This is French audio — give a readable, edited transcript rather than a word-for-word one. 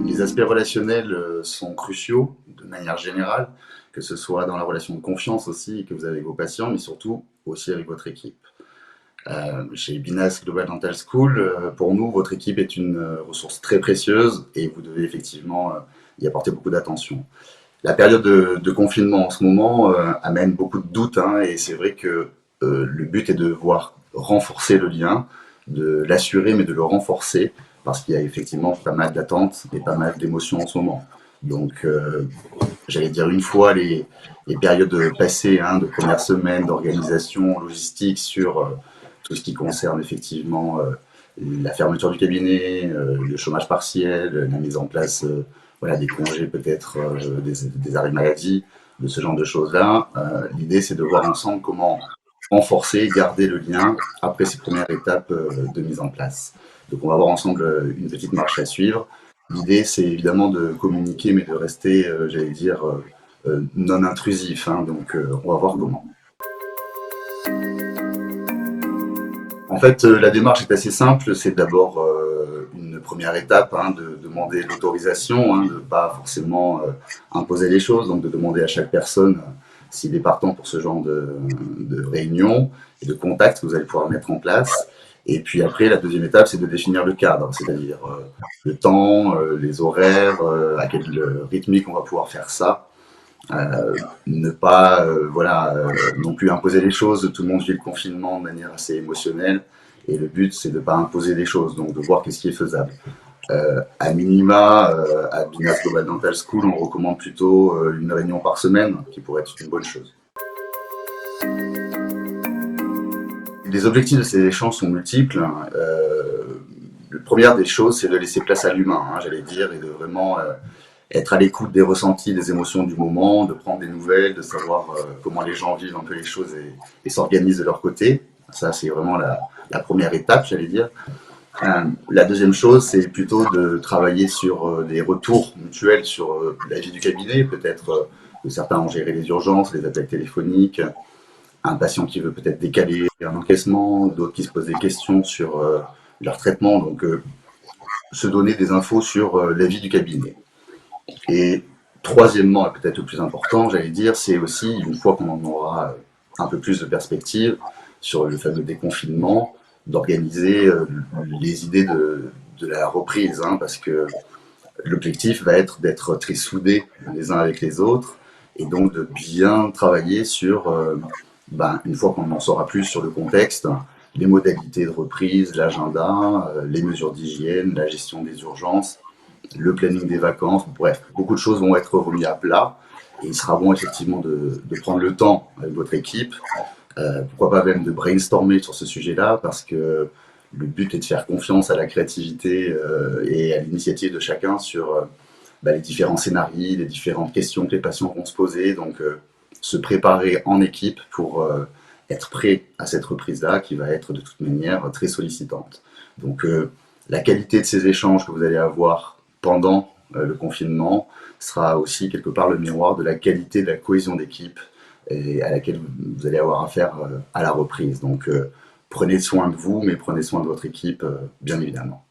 Les aspects relationnels sont cruciaux de manière générale, que ce soit dans la relation de confiance aussi que vous avez avec vos patients, mais surtout aussi avec votre équipe. Chez Binas Global Dental School, pour nous, votre équipe est une ressource très précieuse et vous devez effectivement y apporter beaucoup d'attention. La période de confinement en ce moment amène beaucoup de doutes, hein, et c'est vrai que le but est de voir renforcer le lien, de l'assurer mais de le renforcer parce qu'il y a effectivement pas mal d'attentes et pas mal d'émotions en ce moment. Donc j'allais dire une fois les périodes passées, hein, de première semaine, d'organisation logistique sur tout ce qui concerne effectivement la fermeture du cabinet, le chômage partiel, la mise en place voilà, des congés peut-être, des arrêts maladie, de ce genre de choses-là. L'idée, c'est de voir ensemble comment renforcer, garder le lien après ces premières étapes de mise en place. Donc on va voir ensemble une petite marche à suivre. L'idée, c'est évidemment de communiquer, mais de rester, j'allais dire, non intrusif. Hein, donc on va voir comment. En fait, la démarche est assez simple. C'est d'abord une première étape, hein, de demander l'autorisation, hein, de ne pas forcément imposer les choses, donc de demander à chaque personne s'il est partant pour ce genre de réunion et de contact que vous allez pouvoir mettre en place. Et puis après, la deuxième étape, c'est de définir le cadre, c'est-à-dire le temps, les horaires, à quel rythmique on va pouvoir faire ça. Ne pas voilà, non plus imposer les choses. Tout le monde vit le confinement de manière assez émotionnelle. Et le but, c'est de ne pas imposer les choses, donc de voir qu'est-ce qui est faisable. À minima, à Binas Global Dental School, on recommande plutôt une réunion par semaine, qui pourrait être une bonne chose. Les objectifs de ces échanges sont multiples. La première des choses, c'est de laisser place à l'humain, hein, j'allais dire, et de vraiment être à l'écoute des ressentis, des émotions du moment, de prendre des nouvelles, de savoir comment les gens vivent un peu les choses et s'organisent de leur côté. Ça, c'est vraiment la première étape, j'allais dire. La deuxième chose, c'est plutôt de travailler sur des retours mutuels sur la vie du cabinet. Peut-être que certains ont géré les urgences, les appels téléphoniques, un patient qui veut peut-être décaler un encaissement, d'autres qui se posent des questions sur leur traitement. Donc, se donner des infos sur la vie du cabinet. Et troisièmement, et peut-être le plus important, j'allais dire, c'est aussi, une fois qu'on en aura un peu plus de perspective sur le fameux déconfinement, d'organiser les idées de la reprise, hein, parce que l'objectif va être d'être très soudés les uns avec les autres, et donc de bien travailler sur, une fois qu'on en saura plus sur le contexte, les modalités de reprise, l'agenda, les mesures d'hygiène, la gestion des urgences, le planning des vacances, bref, beaucoup de choses vont être remises à plat. Et il sera bon effectivement de prendre le temps avec votre équipe, pourquoi pas même de brainstormer sur ce sujet-là, parce que le but est de faire confiance à la créativité et à l'initiative de chacun sur les différents scénarios, les différentes questions que les patients vont se poser. Donc se préparer en équipe pour être prêt à cette reprise-là qui va être de toute manière très sollicitante. Donc la qualité de ces échanges que vous allez avoir pendant le confinement sera aussi quelque part le miroir de la qualité de la cohésion d'équipe et à laquelle vous allez avoir affaire à la reprise. Donc prenez soin de vous, mais prenez soin de votre équipe, bien évidemment.